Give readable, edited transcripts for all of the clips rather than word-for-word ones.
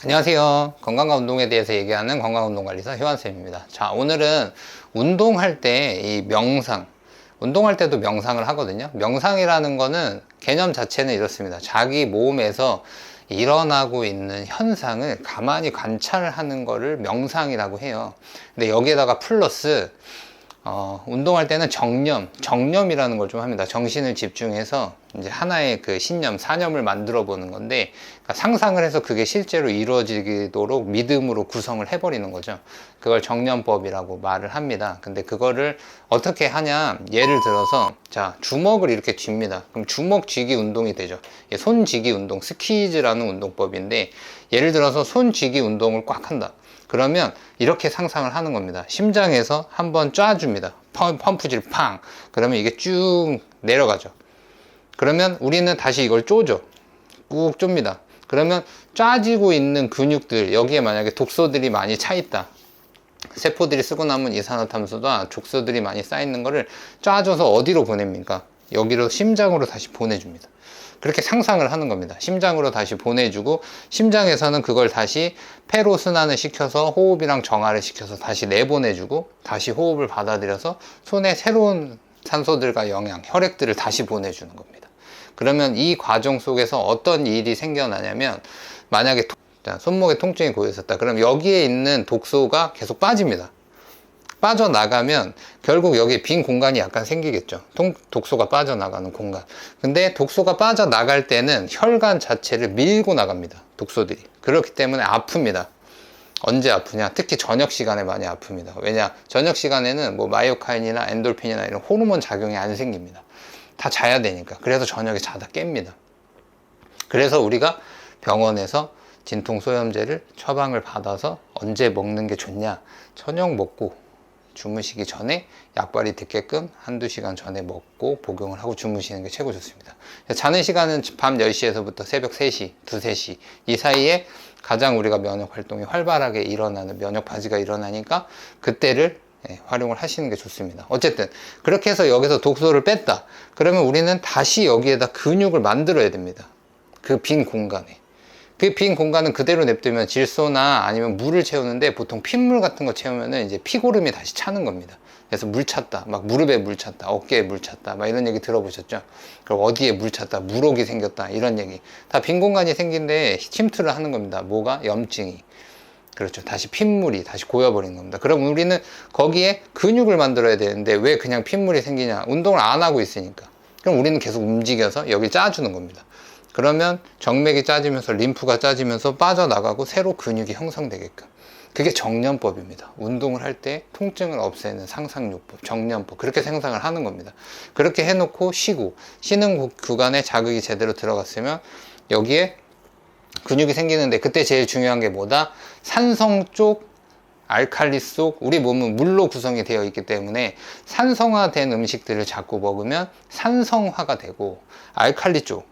안녕하세요. 건강과 운동에 대해서 얘기하는 건강운동관리사 효한쌤입니다. 자, 오늘은 운동할 때 이 명상, 운동할 때도 명상을 하거든요. 명상이라는 거는 개념 자체는 이렇습니다. 자기 몸에서 일어나고 있는 현상을 가만히 관찰하는 거를 명상이라고 해요. 근데 여기에다가 플러스 운동할 때는 정념이라는 걸 좀 합니다. 정신을 집중해서 이제 하나의 그 신념, 사념을 만들어 보는 건데, 그러니까 상상을 해서 그게 실제로 이루어지도록 믿음으로 구성을 해버리는 거죠. 그걸 정념법이라고 말을 합니다. 근데 그거를 어떻게 하냐, 예를 들어서 자, 주먹을 이렇게 쥡니다. 그럼 주먹 쥐기 운동이 되죠. 손 쥐기 운동, 스퀴즈라는 운동법인데, 예를 들어서 손 쥐기 운동을 꽉 한다. 그러면 이렇게 상상을 하는 겁니다. 심장에서 한번 쏴줍니다. 펌프질 팡! 그러면 이게 쭉 내려가죠. 그러면 우리는 다시 이걸 쪼죠. 꾹 쫌니다. 그러면 쏴지고 있는 근육들, 여기에 만약에 독소들이 많이 차 있다. 세포들이 쓰고 남은 이산화탄소나 족소들이 많이 쌓여있는 거를 쏴줘서 어디로 보냅니까? 여기로 심장으로 다시 보내줍니다. 그렇게 상상을 하는 겁니다. 심장으로 다시 보내주고, 심장에서는 그걸 다시 폐로 순환을 시켜서 호흡이랑 정화를 시켜서 다시 내보내주고, 다시 호흡을 받아들여서 손에 새로운 산소들과 영양, 혈액들을 다시 보내주는 겁니다. 그러면 이 과정 속에서 어떤 일이 생겨나냐면, 만약에 손목에 통증이 고였었다. 그럼 여기에 있는 독소가 계속 빠집니다. 빠져나가면 결국 여기 빈 공간이 약간 생기겠죠. 독소가 빠져나가는 공간. 근데 독소가 빠져나갈 때는 혈관 자체를 밀고 나갑니다. 독소들이. 그렇기 때문에 아픕니다. 언제 아프냐? 특히 저녁 시간에 많이 아픕니다. 왜냐? 저녁 시간에는 뭐 마이오카인이나 엔돌핀이나 이런 호르몬 작용이 안 생깁니다. 다 자야 되니까. 그래서 저녁에 자다 깹니다. 그래서 우리가 병원에서 진통소염제를 처방을 받아서 언제 먹는 게 좋냐? 저녁 먹고 주무시기 전에 약발이 듣게끔 한두 시간 전에 먹고 복용을 하고 주무시는 게 최고 좋습니다. 자는 시간은 밤 10시에서부터 새벽 3시, 2, 3시 이 사이에 가장 우리가 면역 활동이 활발하게 일어나는 면역 바지가 일어나니까 그때를 활용을 하시는 게 좋습니다. 어쨌든 그렇게 해서 여기서 독소를 뺐다. 그러면 우리는 다시 여기에다 근육을 만들어야 됩니다. 그 빈 공간에. 그 빈 공간은 그대로 냅두면 질소나 아니면 물을 채우는데, 보통 핏물 같은 거 채우면은 이제 피고름이 다시 차는 겁니다. 그래서 물 찼다, 막 무릎에 물 찼다, 어깨에 물 찼다, 막 이런 얘기 들어보셨죠? 그리고 어디에 물 찼다, 물혹이 생겼다, 이런 얘기. 다 빈 공간이 생긴데 침투를 하는 겁니다. 뭐가? 염증이. 그렇죠. 다시 핏물이 다시 고여버리는 겁니다. 그럼 우리는 거기에 근육을 만들어야 되는데 왜 그냥 핏물이 생기냐? 운동을 안 하고 있으니까. 그럼 우리는 계속 움직여서 여기 짜주는 겁니다. 그러면 정맥이 짜지면서 림프가 짜지면서 빠져나가고 새로 근육이 형성되게끔. 그게 정념법입니다. 운동을 할 때 통증을 없애는 상상요법, 정념법. 그렇게 생각을 하는 겁니다. 그렇게 해놓고 쉬고, 쉬는 구간에 자극이 제대로 들어갔으면 여기에 근육이 생기는데, 그때 제일 중요한 게 뭐다? 산성 쪽, 알칼리 속, 우리 몸은 물로 구성이 되어 있기 때문에 산성화된 음식들을 자꾸 먹으면 산성화가 되고, 알칼리 쪽,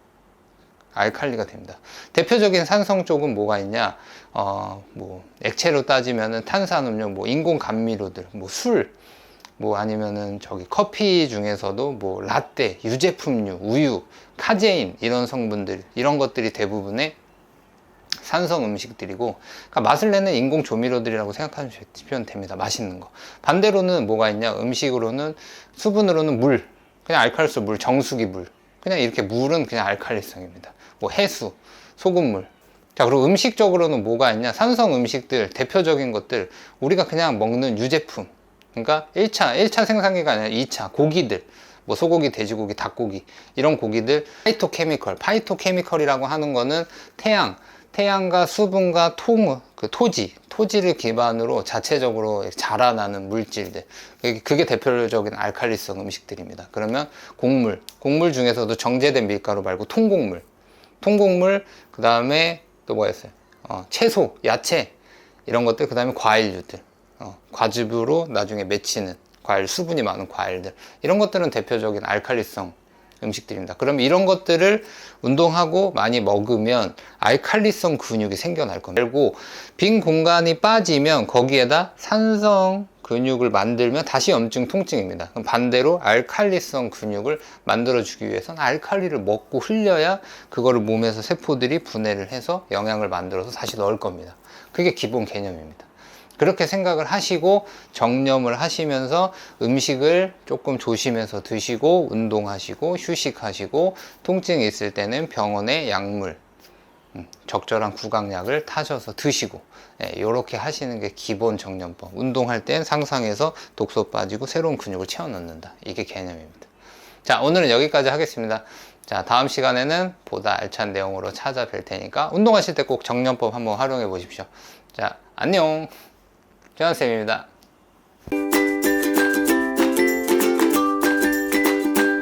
알칼리가 됩니다. 대표적인 산성 쪽은 뭐가 있냐? 뭐 액체로 따지면은 탄산음료, 뭐 인공 감미료들, 뭐 술, 뭐 아니면은 저기 커피 중에서도 뭐 라떼, 유제품류, 우유, 카제인 이런 성분들, 이런 것들이 대부분의 산성 음식들이고, 그러니까 맛을 내는 인공 조미료들이라고 생각하시면 됩니다. 맛있는 거. 반대로는 뭐가 있냐? 음식으로는 수분으로는 물, 그냥 알칼리수 물, 정수기 물. 그냥 이렇게 물은 그냥 알칼리성입니다. 뭐 해수, 소금물. 자, 그리고 음식적으로는 뭐가 있냐? 산성 음식들, 대표적인 것들, 우리가 그냥 먹는 유제품. 그러니까 1차 생산기가 아니라 2차, 고기들. 뭐 소고기, 돼지고기, 닭고기, 이런 고기들, 파이토케미컬이라고 하는 거는 태양과 수분과 토지를 기반으로 자체적으로 자라나는 물질들. 그게 대표적인 알칼리성 음식들입니다. 그러면 곡물 중에서도 정제된 밀가루 말고 통곡물, 그 다음에 또 뭐였어요? 채소, 야채, 이런 것들, 그 다음에 과일류들, 과즙으로 나중에 맺히는 과일, 수분이 많은 과일들, 이런 것들은 대표적인 알칼리성 음식들입니다. 그럼 이런 것들을 운동하고 많이 먹으면 알칼리성 근육이 생겨날 겁니다. 그리고 빈 공간이 빠지면 거기에다 산성 근육을 만들면 다시 염증 통증입니다. 그럼 반대로 알칼리성 근육을 만들어주기 위해서는 알칼리를 먹고 흘려야 그거를 몸에서 세포들이 분해를 해서 영양을 만들어서 다시 넣을 겁니다. 그게 기본 개념입니다. 그렇게 생각을 하시고 정념을 하시면서 음식을 조금 조심해서 드시고 운동하시고 휴식하시고 통증이 있을 때는 병원의 약물, 적절한 구강약을 타셔서 드시고 이렇게 하시는 게 기본 정념법. 운동할 땐 상상해서 독소 빠지고 새로운 근육을 채워 넣는다. 이게 개념입니다. 자, 오늘은 여기까지 하겠습니다. 자, 다음 시간에는 보다 알찬 내용으로 찾아뵐 테니까 운동하실 때 꼭 정념법 한번 활용해 보십시오. 자, 안녕. 최환쌤입니다.